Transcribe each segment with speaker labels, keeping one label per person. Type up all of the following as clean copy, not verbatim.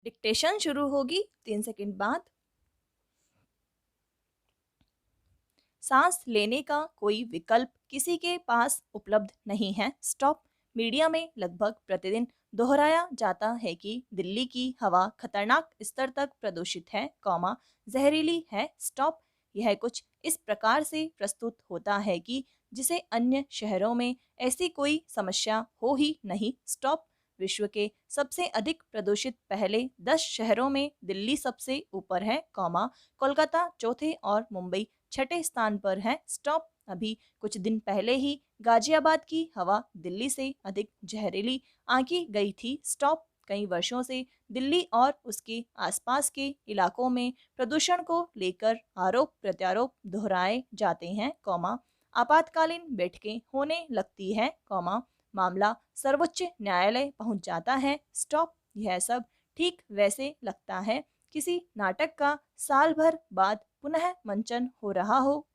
Speaker 1: Dictation शुरू होगी 3 second बाद। सांस लेने का कोई विकल्प किसी के पास उपलब्ध नहीं है। स्टॉप। मीडिया में लगभग प्रतिदिन दोहराया जाता है कि दिल्ली की हवा खतरनाक स्तर तक प्रदूषित है, जहरीली है। स्टॉप। यह कुछ इस प्रकार से प्रस्तुत होता है कि जिसे अन्य शहरों में ऐसी कोई समस्या हो ही नहीं। स्टॉप। विश्व के सबसे अधिक प्रदूषित पहले 10 शहरों में दिल्ली सबसे ऊपर है, कोलकाता चौथे और मुंबई छठे स्थान पर है। स्टॉप। अभी कुछ दिन पहले ही गाजियाबाद की हवा दिल्ली से अधिक जहरीली आंकी गई थी। स्टॉप। कई वर्षों से दिल्ली और उसके आसपास के इलाकों में प्रदूषण को लेकर आरोप प्रत्यारोप दोहराए जाते हैं, आपातकालीन बैठकें होने लगती है, मामला सर्वोच्च न्यायालय पहुंच जाता है। स्टॉप। यह सब ठीक वैसे लगता है किसी नाटक का साल भर बाद पुनः मंचन हो रहा हो,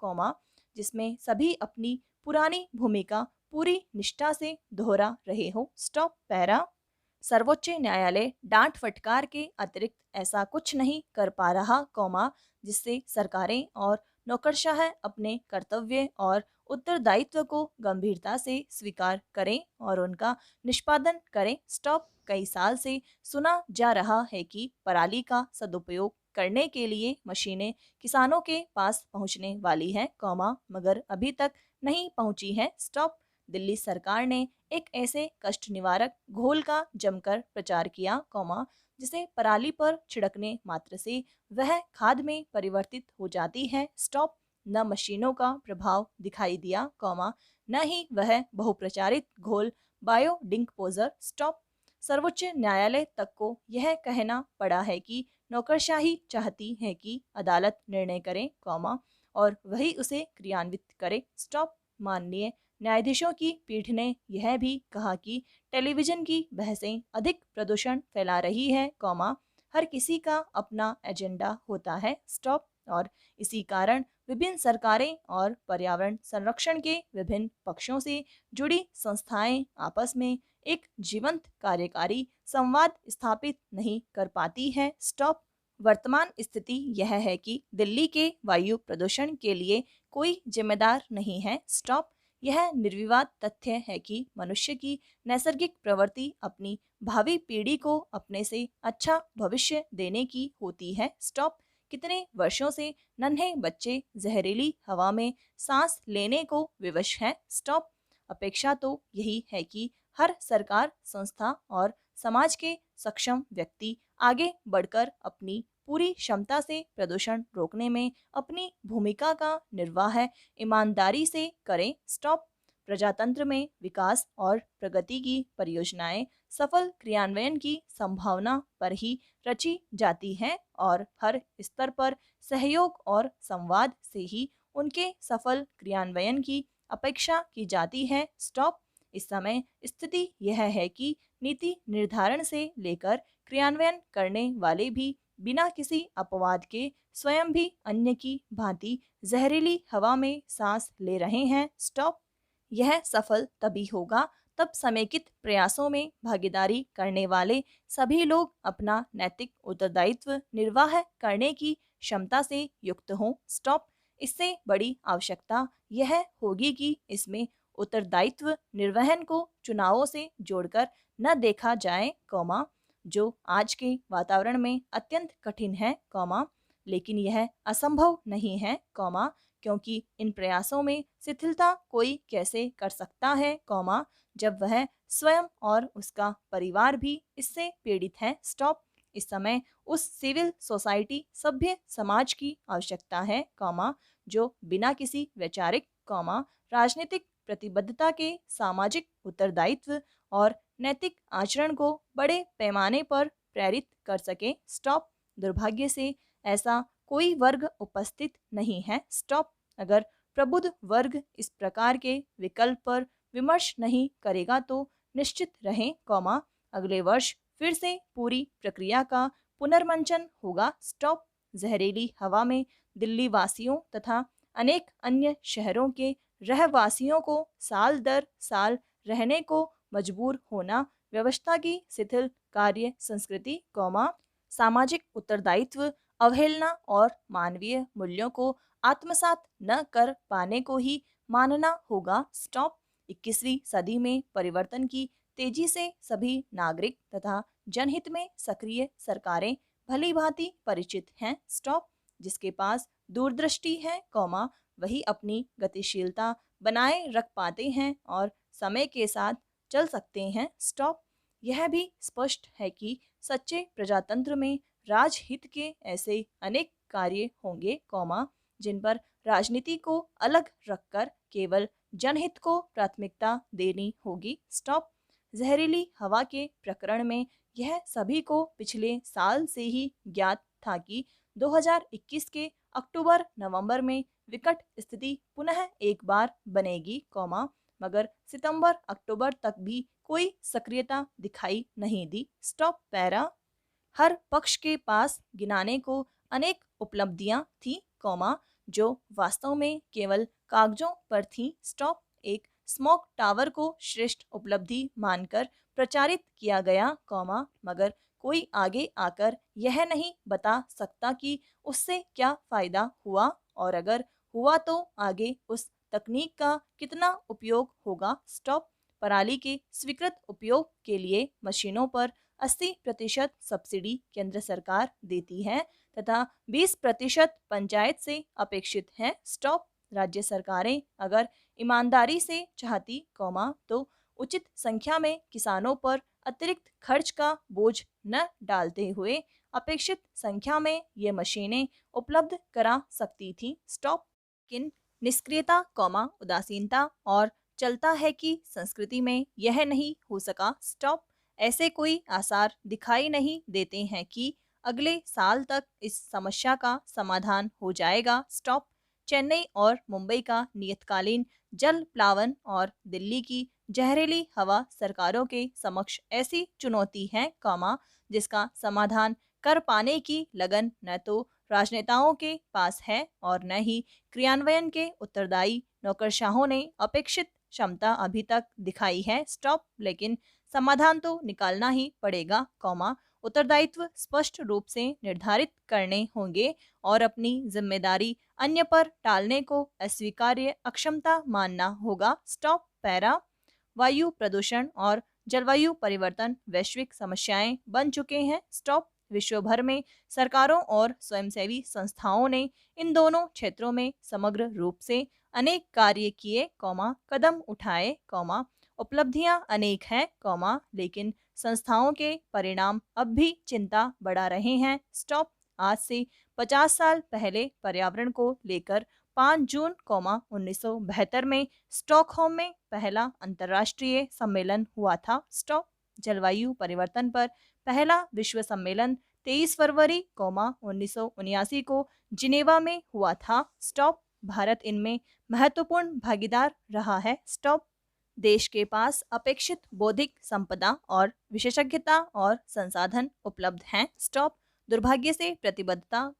Speaker 1: जिसमें सभी अपनी पुरानी भूमिका पूरी निष्ठा से दोहरा रहे हो। स्टॉप। पैरा। सर्वोच्च न्यायालय डांट फटकार के अतिरिक्त ऐसा कुछ नहीं कर पा रहा, जिससे सरकारें और नौकरशाह अपने कर्तव्य और उत्तरदायित्व को गंभीरता से स्वीकार करें और उनका निष्पादन करें। स्टॉप। कई साल से सुना जा रहा है कि पराली का सदुपयोग करने के लिए मशीनें किसानों के पास पहुंचने वाली हैं, मगर अभी तक नहीं पहुंची है। स्टॉप। दिल्ली सरकार ने एक ऐसे कष्ट निवारक घोल का जमकर प्रचार किया, जिसे पराली पर छिड़कने मात्र से वह खाद में परिवर्तित हो जाती है। स्टॉप। न मशीनों का प्रभाव दिखाई दिया, न ही वह बहुप्रचारित घोल बायोडिंकपोजर। स्टॉप। सर्वोच्च न्यायालय तक को यह कहना पड़ा है कि नौकरशाही चाहती है कि अदालत निर्णय करे, और वही उसे क्रियान्वित करे। स्टॉप। माननीय न्यायाधीशों की पीठ ने यह भी कहा कि टेलीविजन की बहसें अधिक प्रदूषण फैला रही है, हर किसी का अपना एजेंडा होता है। स्टॉप। और इसी कारण विभिन्न सरकारें और पर्यावरण संरक्षण के विभिन्न पक्षों से जुड़ी संस्थाएं आपस में एक जीवंत कार्यकारी संवाद स्थापित नहीं कर पाती है। स्टॉप। वर्तमान स्थिति यह है कि दिल्ली के वायु प्रदूषण के लिए कोई जिम्मेदार नहीं है। स्टॉप। यह निर्विवाद तथ्य है कि मनुष्य की नैसर्गिक प्रवृत्ति अपनी भावी पीढ़ी को अपने से अच्छा भविष्य देने की होती है। स्टॉप। कितने वर्षों से नन्हे बच्चे जहरीली हवा में सांस लेने को विवश हैं। स्टॉप। अपेक्षा तो यही है कि हर सरकार, संस्था और समाज के सक्षम व्यक्ति आगे बढ़कर अपनी पूरी क्षमता से प्रदूषण रोकने में अपनी भूमिका का निर्वाह ईमानदारी से करें। स्टॉप। प्रजातंत्र में विकास और प्रगति की परियोजनाएं सफल क्रियान्वयन की संभावना पर ही रची जाती हैं और हर स्तर पर सहयोग और संवाद से ही उनके सफल क्रियान्वयन की अपेक्षा की जाती है। स्टॉप। इस समय स्थिति यह है कि नीति निर्धारण से लेकर क्रियान्वयन करने वाले भी बिना किसी अपवाद के स्वयं भी अन्य की भांति जहरीली हवा में सांस ले रहे हैं। स्टॉप। यह सफल तभी होगा तब समेकित प्रयासों में भागीदारी करने वाले सभी लोग अपना नैतिक उत्तरदायित्व निर्वाह करने की क्षमता से युक्त हों। स्टॉप। इससे बड़ी आवश्यकता यह होगी कि इसमें उत्तरदायित्व निर्वहन को चुनावों से जोड़कर न देखा जाए, जो आज के वातावरण में अत्यंत कठिन है, लेकिन यह असंभव नहीं है, क्योंकि इन प्रयासों में शिथिलता कोई कैसे कर सकता है, जब वह स्वयं और उसका परिवार भी इससे पीड़ित है। स्टॉप। इस समय उस सिविल सोसाइटी सभ्य समाज की आवश्यकता है, जो बिना किसी वैचारिक, राजनीतिक प्रतिबद्धता के सामाजिक उत्तरदायित्व और नैतिक आचरण को बड़े पैमाने पर प्रेरित कर सके। स्टॉप। दुर्भाग्य से ऐसा कोई वर्ग उपस्थित नहीं है। स्टॉप। अगर प्रबुद्ध वर्ग इस प्रकार के विकल्प पर विमर्श नहीं करेगा तो निश्चित रहें, अगले वर्ष फिर से पूरी प्रक्रिया का पुनर्मंचन होगा। स्टॉप। जहरीली हवा में दिल्ली वासियों तथा अनेक अन्य शहरों के रहवासियों को साल दर साल रहने को मजबूर होना व्यवस्था की शिथिल कार्य संस्कृति, सामाजिक उत्तरदायित्व, अवहेलना और मानवीय मूल्यों को आत्मसात न कर पाने को ही मानना होगा स्टॉप। 21वीं सदी में परिवर्तन की तेजी से सभी नागरिक तथा जनहित में सक्रिय सरकारें भली भांति परिचित हैं स्टॉप। जिसके पास दूरदृष्टि है कौमा, वही अपनी गतिशीलता बनाए रख पाते हैं और समय के साथ चल सकते हैं स्टॉप। यह भी स्पष्ट है कि सच्चे प्रजातंत्र में राजहित के ऐसे अनेक कार्य होंगे कौमा, जिन पर राजनीति को अलग रखकर केवल जनहित को प्राथमिकता देनी होगी स्टॉप। जहरीली हवा के प्रकरण में यह सभी को पिछले साल से ही ज्ञात था कि 2021 के अक्टूबर-नवंबर में विकट स्थिति पुनः एक बार बनेगी कौमा, मगर सितंबर-अक्टूबर तक भी कोई सक्रियता दिखाई नहीं दी स्टॉप। पैरा हर पक्ष के पास गिनाने को अनेक उपलब्धियां थी कौमा, जो वास्तव में केवल कागजों पर थी स्टॉप। एक स्मोक टावर को श्रेष्ठ उपलब्धि मानकर प्रचारित किया गया कौमा, मगर कोई आगे आकर यह नहीं बता सकता कि उससे क्या फायदा हुआ, और अगर हुआ तो आगे उस तकनीक का कितना उपयोग होगा स्टॉप। पराली के स्वीकृत उपयोग के लिए मशीनों पर 80% सब्सिडी केंद्र सरकार देती है तथा 20% पंचायत से अपेक्षित है स्टॉप। राज्य सरकारें अगर ईमानदारी से चाहती कौमा, तो उचित संख्या में किसानों पर अतिरिक्त खर्च का बोझ न डालते हुए अपेक्षित संख्या में ये मशीनें उपलब्ध करा सकती थी स्टॉप। लेकिन निष्क्रियता कौमा उदासीनता और चलता है कि संस्कृति में यह नहीं हो सका स्टॉप। ऐसे कोई आसार दिखाई नहीं देते हैं कि अगले साल तक इस समस्या का समाधान हो जाएगा स्टॉप। चेन्नई और मुंबई का नियतकालीन जल प्लावन और दिल्ली की जहरीली हवा सरकारों के समक्ष ऐसी चुनौती है कौमा, जिसका समाधान कर पाने की लगन न तो राजनेताओं के पास है और न ही क्रियान्वयन के उत्तरदायी नौकरशाहों ने अपेक्षित क्षमता अभी तक दिखाई है स्टॉप। लेकिन समाधान तो निकालना ही पड़ेगा कौमा, उत्तरदायित्व स्पष्ट रूप से निर्धारित करने होंगे और अपनी जिम्मेदारी अन्य पर टालने को अस्वीकार्य अक्षमता मानना होगा स्टॉप। पैरा वायु प्रदूषण और जलवायु परिवर्तन वैश्विक समस्याएं बन चुके हैं स्टॉप। विश्व भर में सरकारों और स्वयंसेवी संस्थाओं ने इन दोनों क्षेत्रों में समग्र रूप से अनेक कार्य किए कौमा, कदम उठाए कौमा, उपलब्धियां अनेक हैं कौमा, लेकिन संस्थाओं के परिणाम अब भी चिंता बढ़ा रहे हैं स्टॉप। आज से 50 साल पहले पर्यावरण को लेकर 5 जून 1972 में स्टॉकहोम में पहला अंतर्राष्ट्रीय सम्मेलन हुआ था स्टॉप। जलवायु परिवर्तन पर पहला विश्व सम्मेलन 23 फरवरी 1979 को जिनेवा में हुआ था स्टॉप। भारत इनमें महत्वपूर्ण भागीदार रहा है स्टॉप। देश के पास अपेक्षित बौद्धिक संपदा और विशेषज्ञता और संसाधन उपलब्ध हैं स्टॉप। दुर्भाग्य से प्रतिबद्धता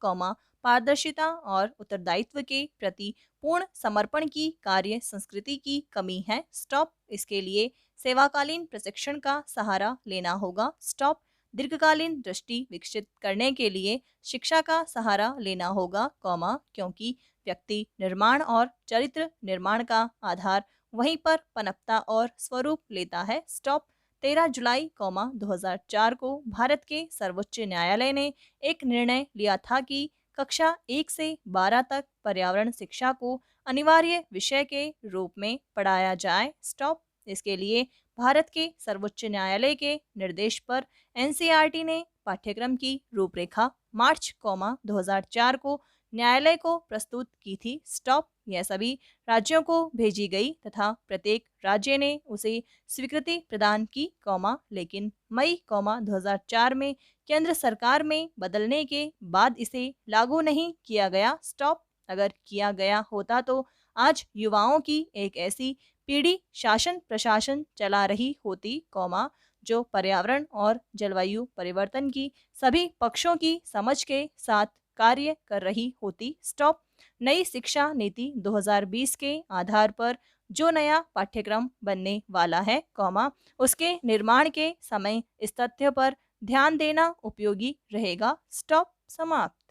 Speaker 1: पारदर्शिता और उत्तरदायित्व के प्रति पूर्ण समर्पण की कार्य संस्कृति की कमी है स्टॉप। इसके लिए सेवाकालीन प्रशिक्षण का सहारा लेना होगा स्टॉप। दीर्घकालीन दृष्टि विकसित करने के लिए शिक्षा का सहारा लेना होगा क्योंकि व्यक्ति निर्माण और चरित्र निर्माण का आधार वहीं पर पनपता और स्वरूप लेता है स्टॉप। 13 जुलाई 2004 को भारत के सर्वोच्च न्यायालय ने एक निर्णय लिया था कि कक्षा 1 से 12 तक पर्यावरण शिक्षा को अनिवार्य विषय के रूप में पढ़ाया जाए स्टॉप। इसके लिए भारत के सर्वोच्च न्यायालय के निर्देश पर एनसीईआरटी ने पाठ्यक्रम की रूपरेखा मार्च 2004 को न्यायालय को प्रस्तुत की थी स्टॉप। यह सभी राज्यों को भेजी गई तथा प्रत्येक राज्य ने उसे स्वीकृति प्रदान की लेकिन मई 2004 में केंद्र सरकार में बदलने के बाद इसे लागू नहीं किया गया स्टॉप। अगर किया गया होता तो आज युवाओं की एक ऐसी पीढ़ी शासन प्रशासन चला रही होती जो पर्यावरण और जलवायु परिवर्तन की सभी पक्षों की समझ के साथ कार्य कर रही होती स्टॉप। नई शिक्षा नीति 2020 के आधार पर जो नया पाठ्यक्रम बनने वाला है उसके निर्माण के समय इस तथ्य पर ध्यान देना उपयोगी रहेगा। स्टॉप समाप्त।